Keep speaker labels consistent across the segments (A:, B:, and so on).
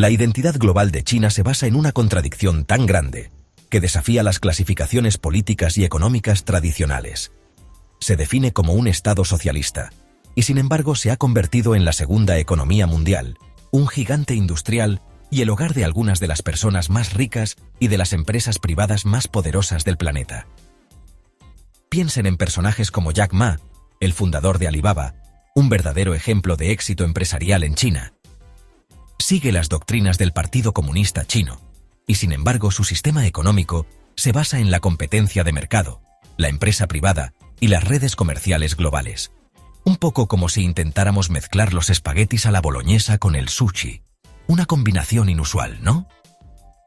A: La identidad global de China se basa en una contradicción tan grande que desafía las clasificaciones políticas y económicas tradicionales. Se define como un Estado socialista, y sin embargo se ha convertido en la segunda economía mundial, un gigante industrial y el hogar de algunas de las personas más ricas y de las empresas privadas más poderosas del planeta. Piensen en personajes como Jack Ma, el fundador de Alibaba, un verdadero ejemplo de éxito empresarial en China. Sigue las doctrinas del Partido Comunista Chino, y sin embargo su sistema económico se basa en la competencia de mercado, la empresa privada y las redes comerciales globales. Un poco como si intentáramos mezclar los espaguetis a la boloñesa con el sushi. Una combinación inusual, ¿no?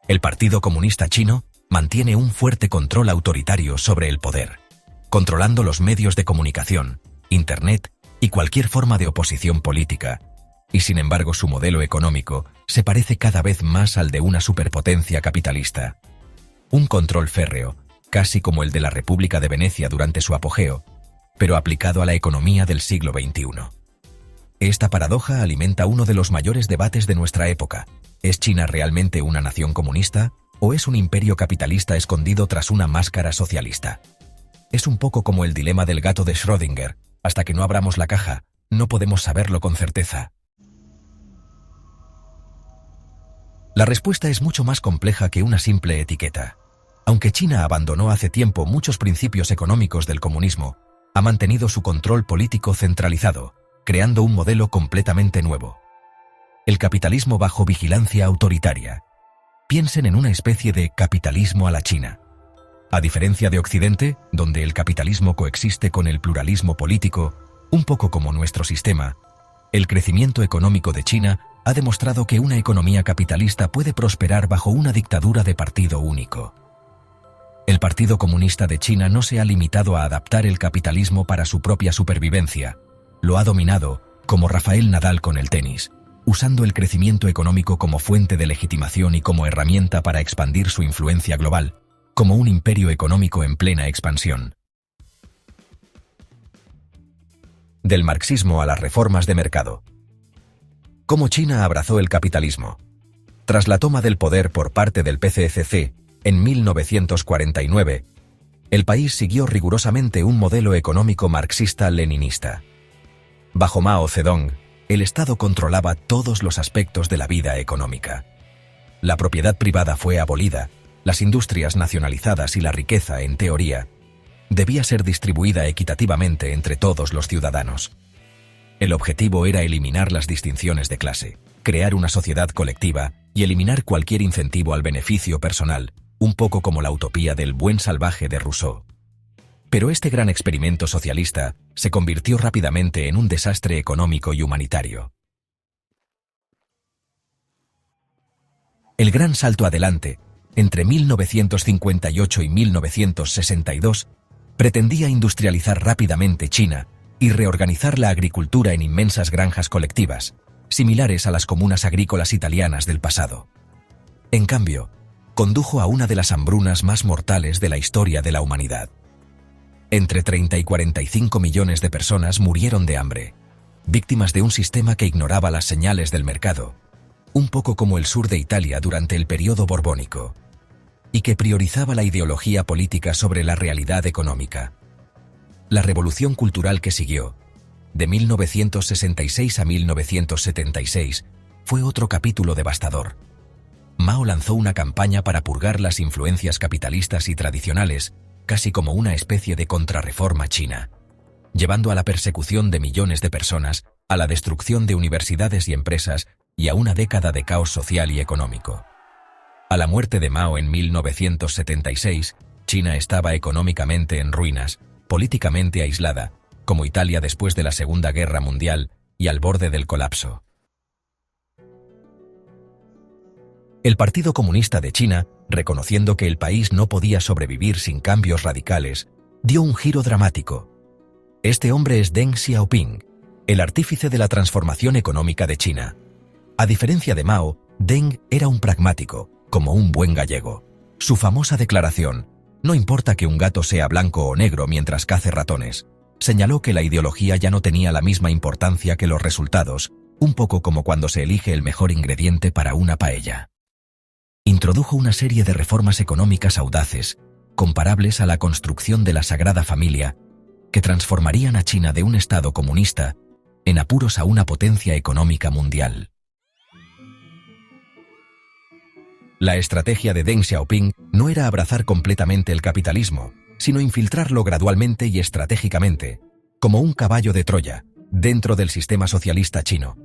A: El Partido Comunista Chino mantiene un fuerte control autoritario sobre el poder, controlando los medios de comunicación, Internet y cualquier forma de oposición política, y sin embargo su modelo económico se parece cada vez más al de una superpotencia capitalista. Un control férreo, casi como el de la República de Venecia durante su apogeo, pero aplicado a la economía del siglo XXI. Esta paradoja alimenta uno de los mayores debates de nuestra época. ¿Es China realmente una nación comunista o es un imperio capitalista escondido tras una máscara socialista? Es un poco como el dilema del gato de Schrödinger. Hasta que no abramos la caja, no podemos saberlo con certeza. La respuesta es mucho más compleja que una simple etiqueta. Aunque China abandonó hace tiempo muchos principios económicos del comunismo, ha mantenido su control político centralizado, creando un modelo completamente nuevo. El capitalismo bajo vigilancia autoritaria. Piensen en una especie de capitalismo a la China. A diferencia de Occidente, donde el capitalismo coexiste con el pluralismo político, un poco como nuestro sistema, el crecimiento económico de China ha demostrado que una economía capitalista puede prosperar bajo una dictadura de partido único. El Partido Comunista de China no se ha limitado a adaptar el capitalismo para su propia supervivencia, lo ha dominado, como Rafael Nadal con el tenis, usando el crecimiento económico como fuente de legitimación y como herramienta para expandir su influencia global, como un imperio económico en plena expansión. Del marxismo a las reformas de mercado. ¿Cómo China abrazó el capitalismo? Tras la toma del poder por parte del PCCC en 1949, el país siguió rigurosamente un modelo económico marxista-leninista. Bajo Mao Zedong, el Estado controlaba todos los aspectos de la vida económica. La propiedad privada fue abolida, las industrias nacionalizadas y la riqueza, en teoría, debía ser distribuida equitativamente entre todos los ciudadanos. El objetivo era eliminar las distinciones de clase, crear una sociedad colectiva y eliminar cualquier incentivo al beneficio personal, un poco como la utopía del buen salvaje de Rousseau. Pero este gran experimento socialista se convirtió rápidamente en un desastre económico y humanitario. El gran salto adelante, entre 1958 y 1962, pretendía industrializar rápidamente China y reorganizar la agricultura en inmensas granjas colectivas, similares a las comunas agrícolas italianas del pasado. En cambio, condujo a una de las hambrunas más mortales de la historia de la humanidad. Entre 30 y 45 millones de personas murieron de hambre, víctimas de un sistema que ignoraba las señales del mercado, un poco como el sur de Italia durante el periodo borbónico, y que priorizaba la ideología política sobre la realidad económica. La revolución cultural que siguió, de 1966 a 1976, fue otro capítulo devastador. Mao lanzó una campaña para purgar las influencias capitalistas y tradicionales, casi como una especie de contrarreforma china, llevando a la persecución de millones de personas, a la destrucción de universidades y empresas y a una década de caos social y económico. A la muerte de Mao en 1976, China estaba económicamente en ruinas, políticamente aislada, como Italia después de la Segunda Guerra Mundial, y al borde del colapso. El Partido Comunista de China, reconociendo que el país no podía sobrevivir sin cambios radicales, dio un giro dramático. Este hombre es Deng Xiaoping, el artífice de la transformación económica de China. A diferencia de Mao, Deng era un pragmático, como un buen gallego. Su famosa declaración, "No importa que un gato sea blanco o negro mientras cace ratones", señaló que la ideología ya no tenía la misma importancia que los resultados, un poco como cuando se elige el mejor ingrediente para una paella. Introdujo una serie de reformas económicas audaces, comparables a la construcción de la Sagrada Familia, que transformarían a China de un Estado comunista en apuros a una potencia económica mundial. La estrategia de Deng Xiaoping no era abrazar completamente el capitalismo, sino infiltrarlo gradualmente y estratégicamente, como un caballo de Troya, dentro del sistema socialista chino.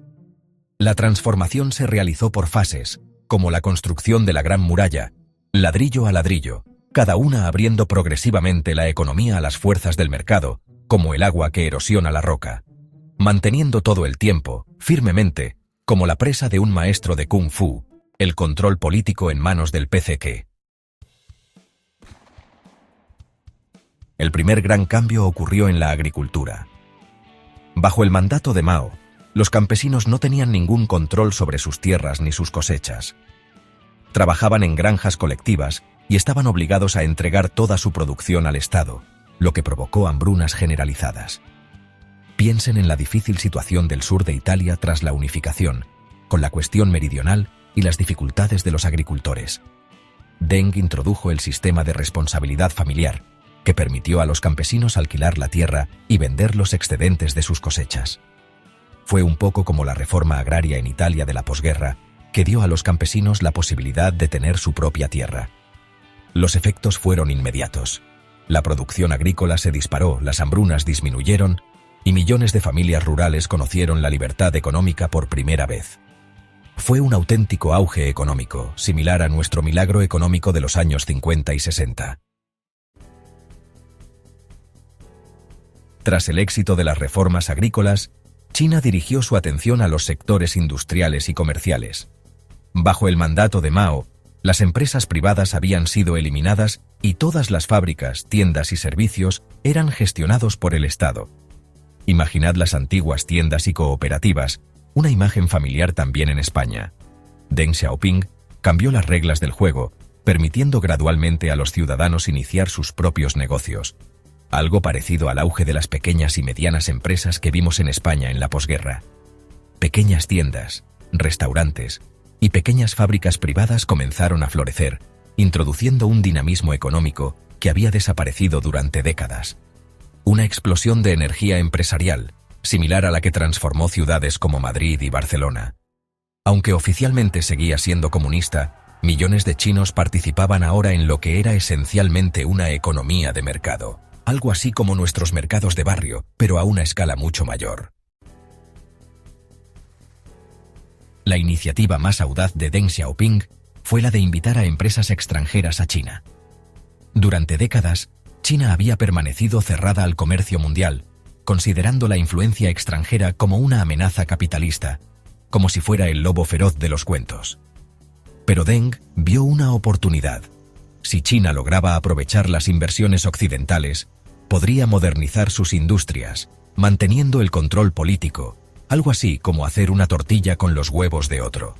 A: La transformación se realizó por fases, como la construcción de la Gran Muralla, ladrillo a ladrillo, cada una abriendo progresivamente la economía a las fuerzas del mercado, como el agua que erosiona la roca, manteniendo todo el tiempo, firmemente, como la presa de un maestro de Kung Fu, el control político en manos del PCQ. El primer gran cambio ocurrió en la agricultura. Bajo el mandato de Mao, los campesinos no tenían ningún control sobre sus tierras ni sus cosechas. Trabajaban en granjas colectivas y estaban obligados a entregar toda su producción al Estado, lo que provocó hambrunas generalizadas. Piensen en la difícil situación del sur de Italia tras la unificación, con la cuestión meridional y las dificultades de los agricultores. Deng introdujo el sistema de responsabilidad familiar, que permitió a los campesinos alquilar la tierra y vender los excedentes de sus cosechas. Fue un poco como la reforma agraria en Italia de la posguerra, que dio a los campesinos la posibilidad de tener su propia tierra. Los efectos fueron inmediatos. La producción agrícola se disparó, las hambrunas disminuyeron y millones de familias rurales conocieron la libertad económica por primera vez. Fue un auténtico auge económico, similar a nuestro milagro económico de los años 50 y 60. Tras el éxito de las reformas agrícolas, China dirigió su atención a los sectores industriales y comerciales. Bajo el mandato de Mao, las empresas privadas habían sido eliminadas y todas las fábricas, tiendas y servicios eran gestionados por el Estado. Imaginad las antiguas tiendas y cooperativas, una imagen familiar también en España. Deng Xiaoping cambió las reglas del juego, permitiendo gradualmente a los ciudadanos iniciar sus propios negocios. Algo parecido al auge de las pequeñas y medianas empresas que vimos en España en la posguerra. Pequeñas tiendas, restaurantes y pequeñas fábricas privadas comenzaron a florecer, introduciendo un dinamismo económico que había desaparecido durante décadas. Una explosión de energía empresarial, similar a la que transformó ciudades como Madrid y Barcelona. Aunque oficialmente seguía siendo comunista, millones de chinos participaban ahora en lo que era esencialmente una economía de mercado. Algo así como nuestros mercados de barrio, pero a una escala mucho mayor. La iniciativa más audaz de Deng Xiaoping fue la de invitar a empresas extranjeras a China. Durante décadas, China había permanecido cerrada al comercio mundial, considerando la influencia extranjera como una amenaza capitalista, como si fuera el lobo feroz de los cuentos. Pero Deng vio una oportunidad. Si China lograba aprovechar las inversiones occidentales, podría modernizar sus industrias, manteniendo el control político, algo así como hacer una tortilla con los huevos de otro.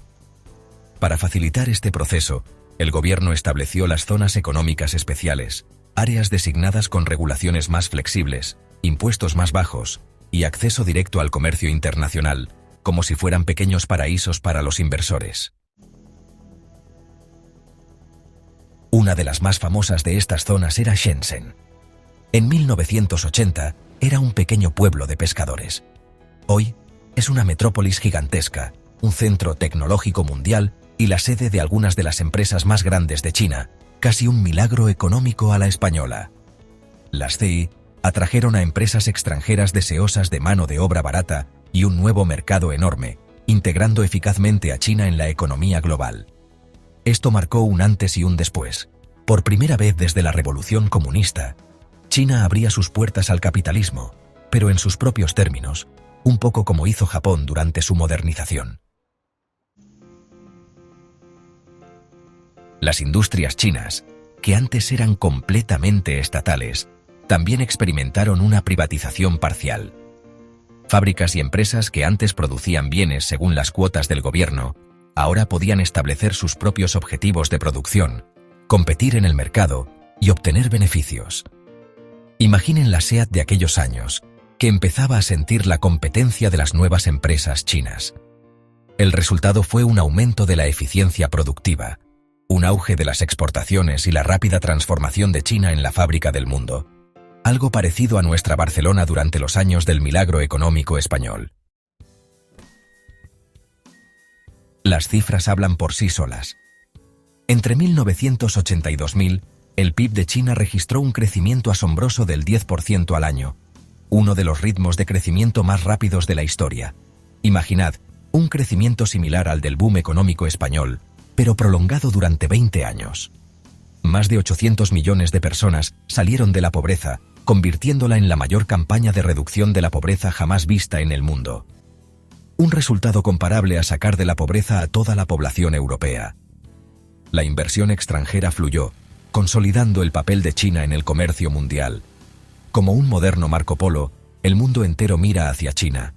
A: Para facilitar este proceso, el gobierno estableció las zonas económicas especiales, áreas designadas con regulaciones más flexibles, impuestos más bajos y acceso directo al comercio internacional, como si fueran pequeños paraísos para los inversores. Una de las más famosas de estas zonas era Shenzhen. En 1980 era un pequeño pueblo de pescadores. Hoy es una metrópolis gigantesca, un centro tecnológico mundial y la sede de algunas de las empresas más grandes de China, casi un milagro económico a la española. Las CI atrajeron a empresas extranjeras deseosas de mano de obra barata y un nuevo mercado enorme, integrando eficazmente a China en la economía global. Esto marcó un antes y un después. Por primera vez desde la Revolución Comunista, China abría sus puertas al capitalismo, pero en sus propios términos, un poco como hizo Japón durante su modernización. Las industrias chinas, que antes eran completamente estatales, también experimentaron una privatización parcial. Fábricas y empresas que antes producían bienes según las cuotas del gobierno, ahora podían establecer sus propios objetivos de producción, competir en el mercado y obtener beneficios. Imaginen la SEAT de aquellos años, que empezaba a sentir la competencia de las nuevas empresas chinas. El resultado fue un aumento de la eficiencia productiva, un auge de las exportaciones y la rápida transformación de China en la fábrica del mundo. Algo parecido a nuestra Barcelona durante los años del milagro económico español. Las cifras hablan por sí solas. Entre 1980 y 2000, el PIB de China registró un crecimiento asombroso del 10% al año, uno de los ritmos de crecimiento más rápidos de la historia. Imaginad, un crecimiento similar al del boom económico español, pero prolongado durante 20 años. Más de 800 millones de personas salieron de la pobreza, convirtiéndola en la mayor campaña de reducción de la pobreza jamás vista en el mundo. Un resultado comparable a sacar de la pobreza a toda la población europea. La inversión extranjera fluyó, consolidando el papel de China en el comercio mundial. Como un moderno Marco Polo, el mundo entero mira hacia China.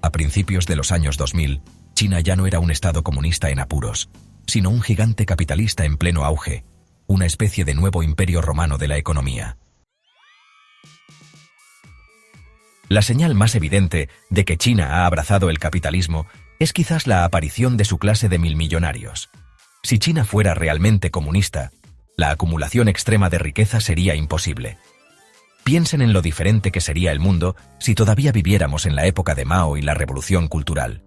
A: A principios de los años 2000, China ya no era un estado comunista en apuros, sino un gigante capitalista en pleno auge, una especie de nuevo imperio romano de la economía. La señal más evidente de que China ha abrazado el capitalismo es quizás la aparición de su clase de milmillonarios. Si China fuera realmente comunista, la acumulación extrema de riqueza sería imposible. Piensen en lo diferente que sería el mundo si todavía viviéramos en la época de Mao y la Revolución Cultural.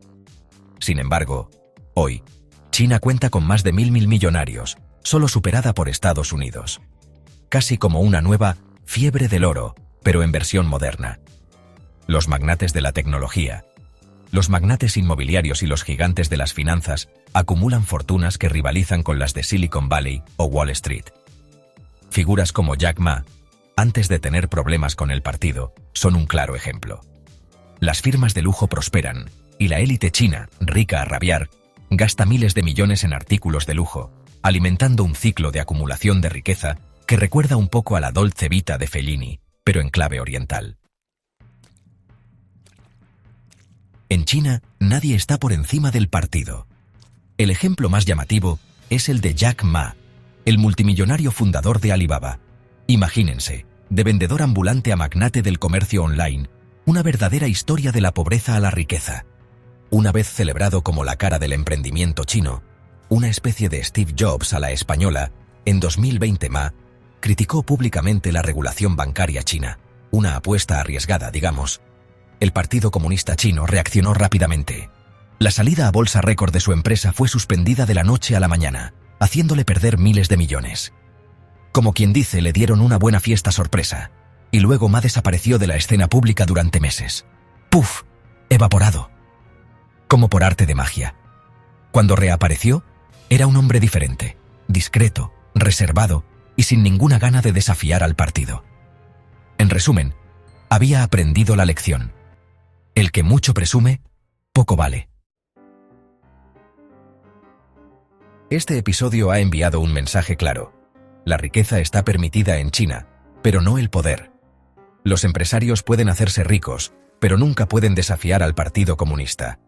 A: Sin embargo, hoy, China cuenta con más de 1.000 millonarios, solo superada por Estados Unidos. Casi como una nueva fiebre del oro, pero en versión moderna. Los magnates de la tecnología, los magnates inmobiliarios y los gigantes de las finanzas acumulan fortunas que rivalizan con las de Silicon Valley o Wall Street. Figuras como Jack Ma, antes de tener problemas con el partido, son un claro ejemplo. Las firmas de lujo prosperan, y la élite china, rica a rabiar, gasta miles de millones en artículos de lujo, alimentando un ciclo de acumulación de riqueza que recuerda un poco a la Dolce Vita de Fellini, pero en clave oriental. En China, nadie está por encima del partido. El ejemplo más llamativo es el de Jack Ma, el multimillonario fundador de Alibaba. Imagínense, de vendedor ambulante a magnate del comercio online, una verdadera historia de la pobreza a la riqueza. Una vez celebrado como la cara del emprendimiento chino, una especie de Steve Jobs a la española, en 2020 Ma criticó públicamente la regulación bancaria china, una apuesta arriesgada, digamos. El Partido Comunista Chino reaccionó rápidamente. La salida a bolsa récord de su empresa fue suspendida de la noche a la mañana, haciéndole perder miles de millones. Como quien dice, le dieron una buena fiesta sorpresa, y luego Ma desapareció de la escena pública durante meses. ¡Puf! Evaporado. Como por arte de magia. Cuando reapareció, era un hombre diferente, discreto, reservado y sin ninguna gana de desafiar al partido. En resumen, había aprendido la lección. El que mucho presume, poco vale. Este episodio ha enviado un mensaje claro. La riqueza está permitida en China, pero no el poder. Los empresarios pueden hacerse ricos, pero nunca pueden desafiar al Partido Comunista.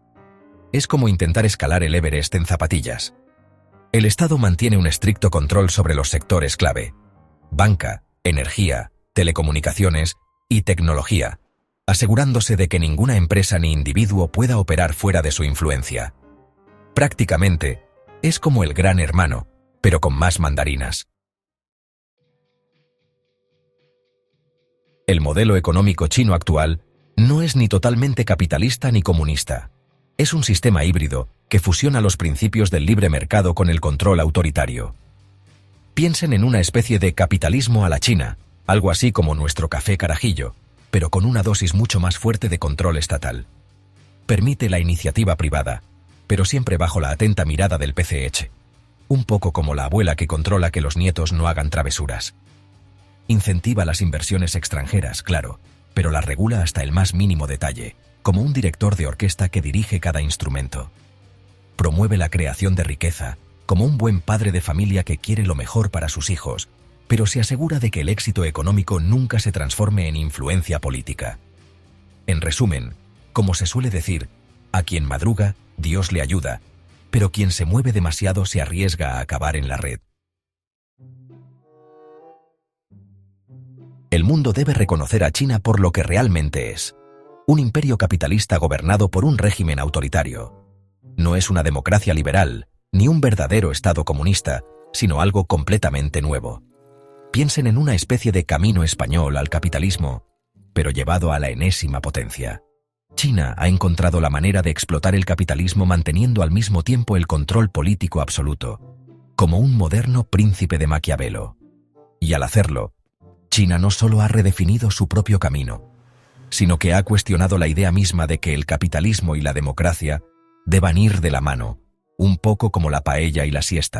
A: Es como intentar escalar el Everest en zapatillas. El Estado mantiene un estricto control sobre los sectores clave: banca, energía, telecomunicaciones y tecnología, asegurándose de que ninguna empresa ni individuo pueda operar fuera de su influencia. Prácticamente, es como el Gran Hermano, pero con más mandarinas. El modelo económico chino actual no es ni totalmente capitalista ni comunista. Es un sistema híbrido que fusiona los principios del libre mercado con el control autoritario. Piensen en una especie de capitalismo a la China, algo así como nuestro café Carajillo, pero con una dosis mucho más fuerte de control estatal. Permite la iniciativa privada, pero siempre bajo la atenta mirada del PCH. Un poco como la abuela que controla que los nietos no hagan travesuras. Incentiva las inversiones extranjeras, claro, pero las regula hasta el más mínimo detalle, como un director de orquesta que dirige cada instrumento. Promueve la creación de riqueza, como un buen padre de familia que quiere lo mejor para sus hijos, pero se asegura de que el éxito económico nunca se transforme en influencia política. En resumen, como se suele decir, a quien madruga, Dios le ayuda, pero quien se mueve demasiado se arriesga a acabar en la red. El mundo debe reconocer a China por lo que realmente es: un imperio capitalista gobernado por un régimen autoritario. No es una democracia liberal, ni un verdadero Estado comunista, sino algo completamente nuevo. Piensen en una especie de camino español al capitalismo, pero llevado a la enésima potencia. China ha encontrado la manera de explotar el capitalismo manteniendo al mismo tiempo el control político absoluto, como un moderno príncipe de Maquiavelo. Y al hacerlo, China no solo ha redefinido su propio camino, sino que ha cuestionado la idea misma de que el capitalismo y la democracia deban ir de la mano, un poco como la paella y la siesta.